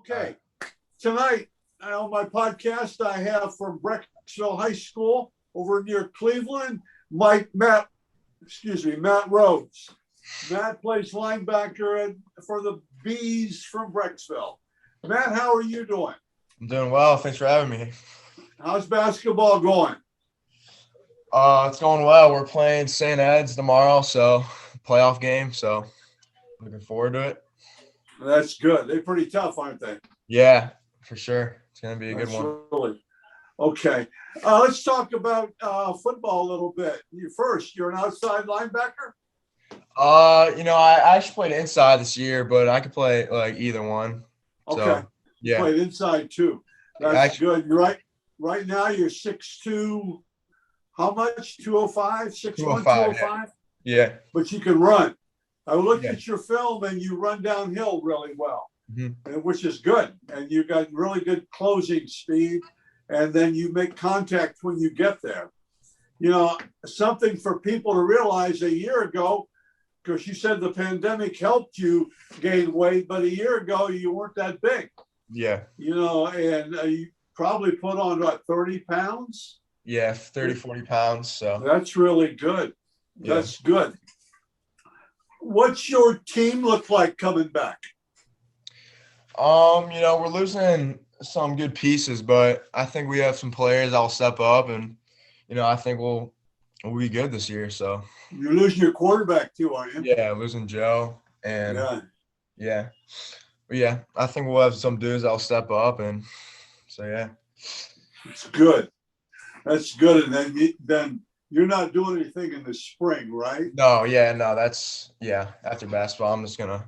Okay. Tonight on my podcast, I have from Brecksville High School over near Cleveland, Matt Rhodes. Matt plays linebacker for the Bees from Brecksville. Matt, how are you doing? I'm doing well. Thanks for having me. How's basketball going? It's going well. We're playing St. Ed's tomorrow, so playoff game. So looking forward to it. That's good. They're pretty tough, aren't they? Yeah, for sure. It's gonna be a good That's one. Really okay. Let's talk about football a little bit. You're an outside linebacker. I actually played inside this year, but I could play like either one. Okay. So, You yeah. played inside too. That's good. You're right. Right now you're 6'2". How much? 205? 6'1", 205? Yeah. But you can run. I looked Yeah. at your film and you run downhill really well, Mm-hmm. which is good. And you got really good closing speed. And then you make contact when you get there. You know, something for people to realize a year ago, because you said the pandemic helped you gain weight, but a year ago you weren't that big. Yeah. You know, and you probably put on, 30 pounds? Yeah, 30, 40 pounds. So That's really good. Yeah. That's good. What's your team look like coming back? we're losing some good pieces, but I think we have some players that'll step up, and I think we'll be good this year. So You're losing your quarterback too, aren't you? yeah, losing Joe, and Yeah. yeah, I think we'll have some dudes that'll step up, and so yeah. It's good. That's good. And then you're not doing anything in the spring, right? No, that's after basketball, I'm just gonna.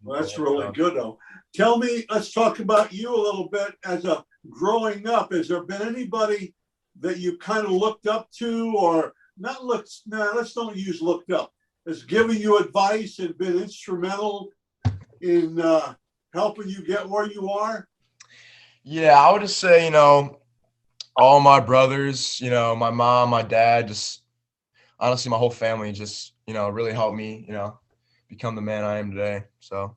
Well, that's really good, though. Tell me, let's talk about you a little bit as a growing up. Has there been anybody that you kind of looked up to, or not looked? No, let's don't use looked up. Has given you advice and been instrumental in helping you get where you are? Yeah, I would just say, all my brothers, my mom, my dad, just honestly, my whole family just, really helped me, become the man I am today. So.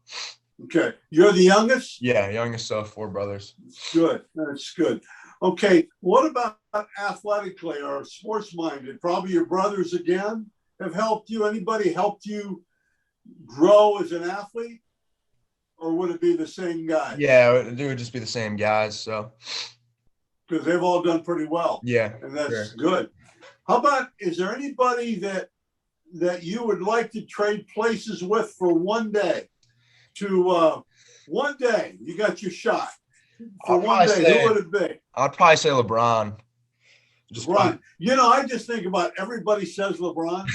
Okay. You're the youngest? Yeah, youngest of 4 brothers. Good. That's good. Okay. What about athletically or sports minded? Probably your brothers again have helped you. Anybody helped you grow as an athlete? Or would it be the same guys? Yeah, it would just be the same guys. So. Because they've all done pretty well. Yeah. And that's sure. good. How about, is there anybody that you would like to trade places with for one day? One day, you got your shot. For one day, who would it be? I'd probably say LeBron. LeBron. I just think about everybody says LeBron.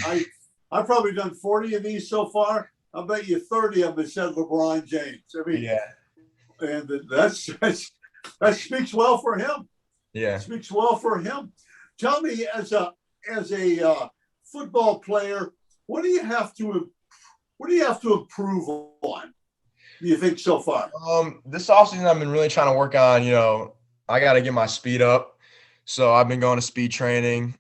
I've probably done 40 of these so far. I bet you 30 of them have said LeBron James. I mean, yeah. And that speaks well for him. Yeah. It speaks well for him. Tell me, as a football player, what do you have to improve on? Do you think so far? This offseason I've been really trying to work on, I got to get my speed up. So I've been going to speed training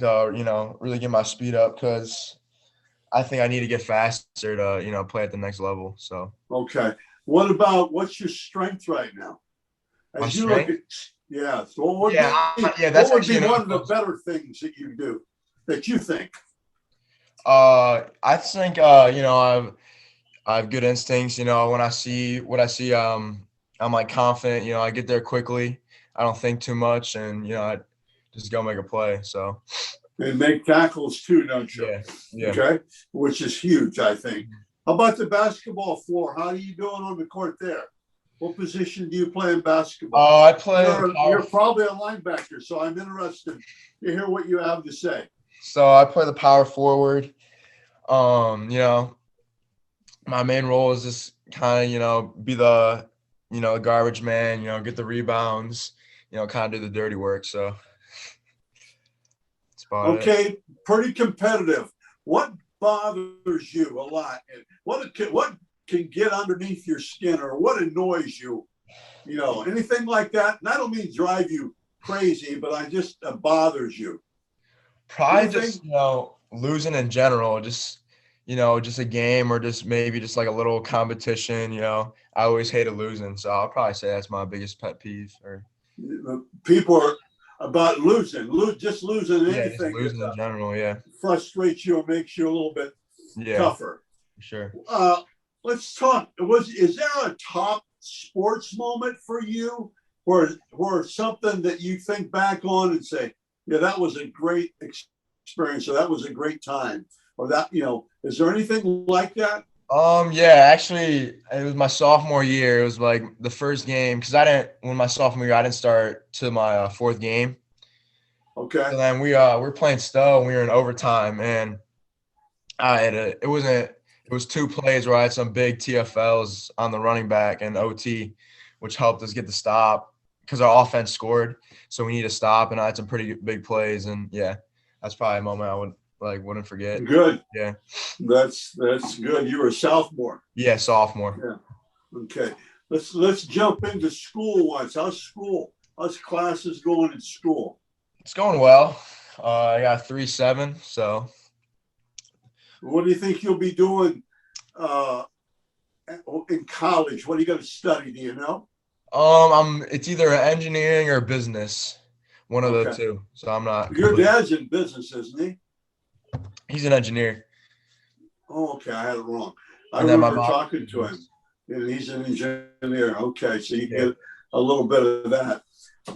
to, really get my speed up, because I think I need to get faster to, play at the next level. So. Okay. What's your strength right now? My strength? So what would be one of the better things that you do, that you think? I think, I have good instincts. When I see what I see, I'm like confident. I get there quickly. I don't think too much, and I just go make a play. So. And make tackles too, don't you? Yeah. Yeah. Okay, which is huge, I think. How about the basketball floor? How are you doing on the court there? What position do you play in basketball? I play. You're probably a linebacker, so I'm interested to hear what you have to say. So I play the power forward. My main role is just kind of, be the, garbage man, get the rebounds, kind of do the dirty work. So that's about it. Pretty competitive. What bothers you a lot? What can get underneath your skin, or what annoys you? Anything like that? And I don't mean drive you crazy, but bothers you. Probably just, losing in general. Just, just a game or just maybe just like a little competition. I always hated losing, so I'll probably say that's my biggest pet peeve. Or People are about losing, just losing yeah, just anything losing in general. Yeah, frustrates you or makes you a little bit yeah, tougher. for sure. Let's talk. Is there a top sports moment for you, or something that you think back on and say, yeah, that was a great experience, or that was a great time, or that is there anything like that? Yeah, actually, it was my sophomore year. It was like the first game because when my sophomore year, I didn't start to my fourth game. Okay. So then we were playing Stowe and we were in overtime, and it was two plays where I had some big TFLs on the running back and OT, which helped us get the stop because our offense scored. So we need to stop, and I had some pretty big plays, and yeah, that's probably a moment I wouldn't forget. Good. Yeah. That's good. You were a sophomore. Yeah, sophomore. Yeah. Okay. Let's jump into school once. How's school? How's classes going in school? It's going well. I got 3.7, so. What do you think you'll be doing in college? What are you going to study? Do you know? It's either engineering or business, one of the Okay. two. So I'm not. Your dad's in business, isn't he? He's an engineer. Oh, okay. I had it wrong. I And then my remember mom. talking to him, and he's an engineer. Okay, so you Yeah. get a little bit of that.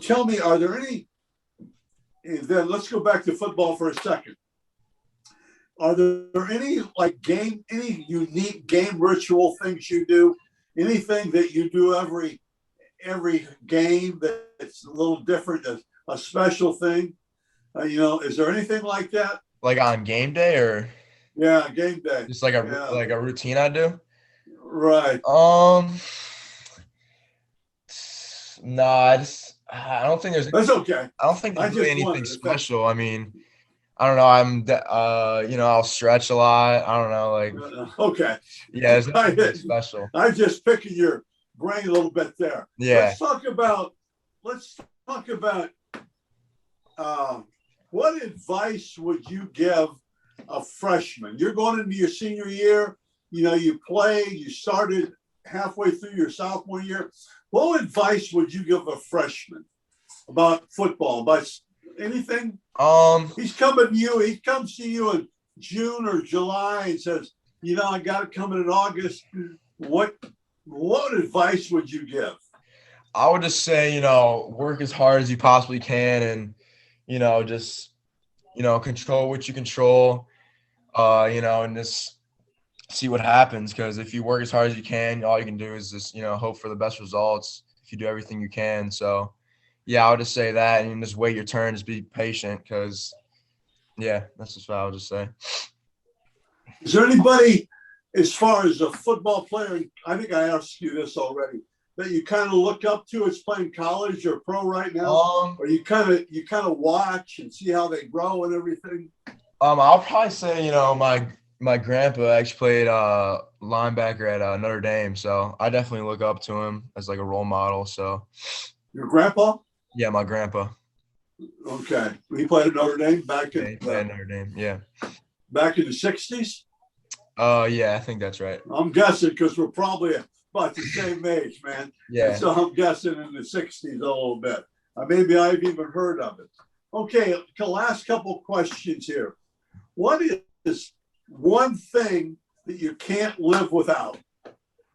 Tell me, are there any? Then let's go back to football for a second. Are there any any unique game ritual things you do? Anything that you do every game that's a little different, a special thing? Is there anything like that? Like on game day or Yeah, game day. just like a routine I do? Right. No, I don't think That's okay. I don't think I there's really just anything wondered. special. I mean, I don't know. I'll stretch a lot. I don't know. Okay. Yeah, there's nothing really special. I'm just picking your brain a little bit there. Yeah. Let's talk about what advice would you give a freshman? You're going into your senior year. You started halfway through your sophomore year. What advice would you give a freshman about football? About anything? He comes to you in June or July and says, I got it coming in August. What advice would you give? I would just say, work as hard as you possibly can and, just, control what you control, and just see what happens. Because if you work as hard as you can, all you can do is just, hope for the best results if you do everything you can. So, yeah, I would just say that and just wait your turn, just be patient because, yeah, that's just what I would just say. Is there anybody, as far as a football player, I think I asked you this already, that you kind of look up to as playing college or pro right now? Or you kind of watch and see how they grow and everything? I'll probably say, my grandpa actually played linebacker at Notre Dame, so I definitely look up to him as like a role model. So, your grandpa? Yeah, my grandpa. Okay, he played at Notre Dame back in Notre Dame. Yeah, back in the '60s. Yeah, I think that's right. I'm guessing because we're probably about the same age, man. Yeah. And so I'm guessing in the '60s a little bit. Maybe I've even heard of it. Okay, the last couple questions here. What is one thing that you can't live without?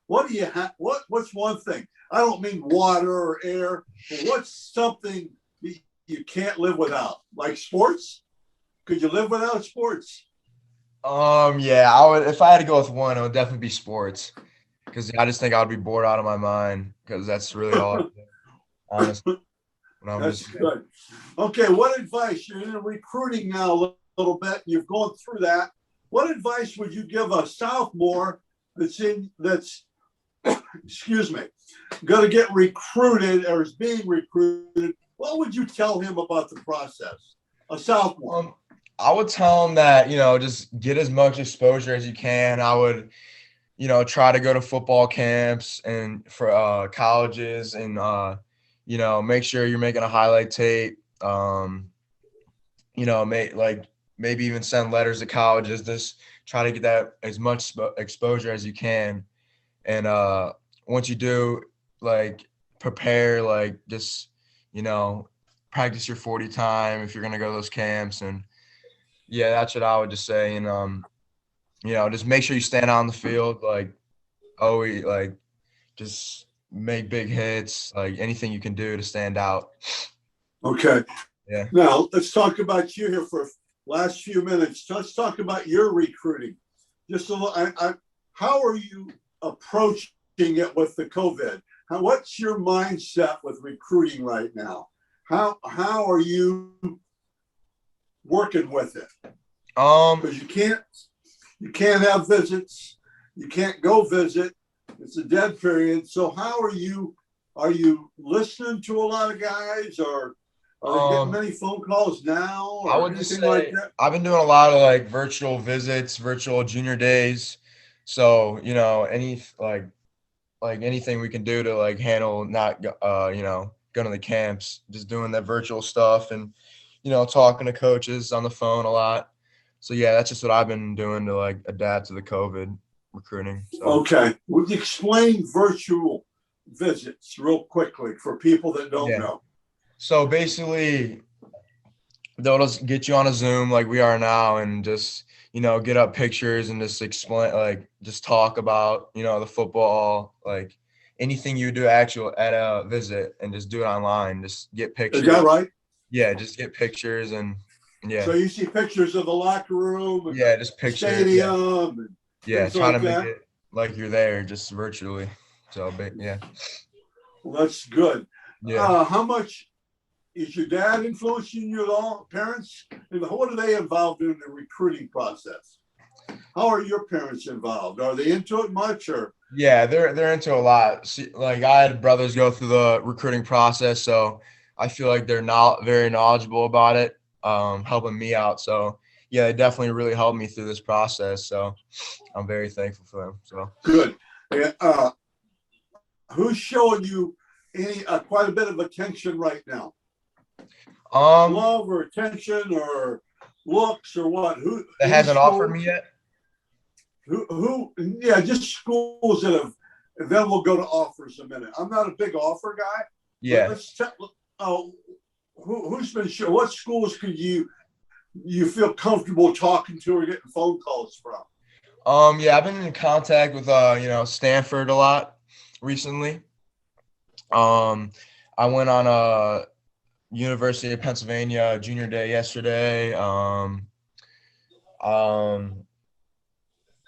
What do you have? What's one thing? I don't mean water or air, but what's something that you can't live without? Like sports? Could you live without sports? Yeah, I would. If I had to go with one, it would definitely be sports, because I just think I would be bored out of my mind. Because that's really all I do, honestly. That's good. Okay, what advice? You're in recruiting now a little bit. You've gone through that. What advice would you give a sophomore that's excuse me, going to get recruited or is being recruited? What would you tell him about the process? A sophomore. I would tell him that, just get as much exposure as you can. I would, try to go to football camps and for colleges and, make sure you're making a highlight tape. maybe even send letters to colleges. Just try to get that as much exposure as you can. And once you do, like, prepare, like, just, practice your 40 time if you're going to go to those camps. And yeah, that's what I would just say. And, just make sure you stand on the field, like, always, like, just make big hits, like anything you can do to stand out. Okay. Yeah. Now let's talk about you here for last few minutes. Let's talk about your recruiting. Just a little, how are you approaching it with the COVID? What's your mindset with recruiting right now? How are you working with it? Because you can't have visits, you can't go visit. It's a dead period. So how are you listening to a lot of guys, or are they getting many phone calls now, or I would just say like that? I've been doing a lot of like virtual visits, virtual junior days. So, any like anything we can do to like handle not going to the camps, just doing that virtual stuff and talking to coaches on the phone a lot. So yeah, that's just what I've been doing to like adapt to the COVID recruiting. So. Okay. Would you explain virtual visits real quickly for people that don't know? So basically, they'll just get you on a Zoom like we are now and just, get up pictures and just explain, like, just talk about, the football, like anything you do at a visit, and just do it online. Just get pictures. Is that right? Yeah, just get pictures and yeah. So you see pictures of the locker room and just pictures. Stadium. Yeah, try to make it like you're there, just virtually. So, yeah. Well, that's good. Yeah. How much is your dad influencing you at all? Parents? What are they involved in the recruiting process? How are your parents involved? Are they into it much, or? Yeah, they're into a lot. See, like, I had brothers go through the recruiting process, so I feel like they're not very knowledgeable about it, helping me out. So yeah, they definitely really helped me through this process. So I'm very thankful for them. So good. And, who's showing you quite a bit of attention right now? Love or attention or looks or what? Who that hasn't offered me yet? Who? Yeah, just schools that have. And then we'll go to offers in a minute. I'm not a big offer guy. Yeah. Let's check. Who's been shown? What schools could you feel comfortable talking to or getting phone calls from? Yeah, I've been in contact with Stanford a lot recently. I went on a University of Pennsylvania junior day yesterday.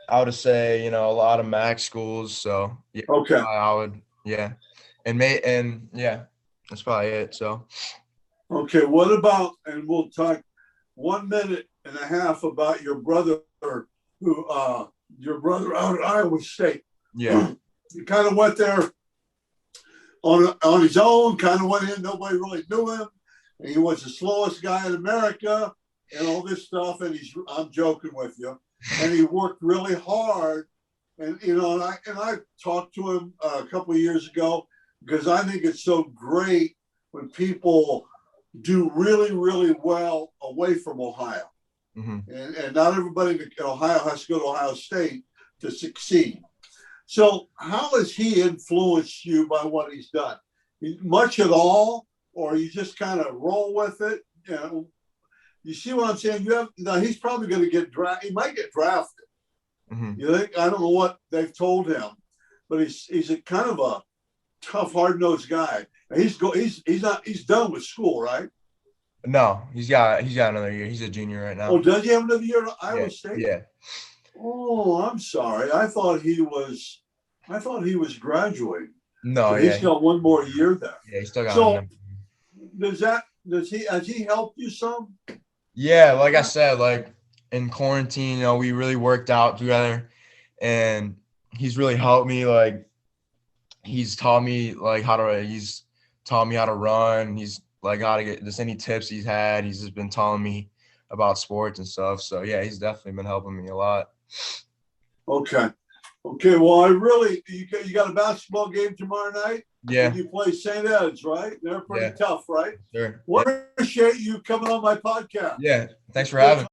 I would say, a lot of MAC schools. So yeah, okay. I would, yeah. And that's probably it. So okay, what about, and we'll talk 1 minute and a half about your brother out at Iowa State. Yeah. He kind of went there on his own, kind of went in, nobody really knew him. And he was the slowest guy in America and all this stuff. And I'm joking with you. And he worked really hard. And, I talked to him a couple of years ago because I think it's so great when people do really, really well away from Ohio. Mm-hmm. And not everybody in Ohio has to go to Ohio State to succeed. So how has he influenced you by what he's done? Much at all? Or you just kind of roll with it? You see what I'm saying? He's probably going to get drafted. He might get drafted. Mm-hmm. You think? I don't know what they've told him, but he's a kind of a tough, hard-nosed guy. And he's done with school, right? No, he's got another year. He's a junior right now. Oh, does he have another year at Iowa State? Yeah. Oh, I'm sorry. I thought he was graduating. No, so he's got one more year there. Yeah, he's still got. So has he helped you some? Yeah, like I said, like in quarantine, we really worked out together, and he's really helped me. Like, he's taught me how to run. He's like how to get just any tips he's had. He's just been telling me about sports and stuff. So yeah, he's definitely been helping me a lot. Okay. Well, you got a basketball game tomorrow night? Yeah. You play St. Ed's, right? They're pretty tough, right? Sure. Well, I appreciate you coming on my podcast. Yeah. Thanks for having me.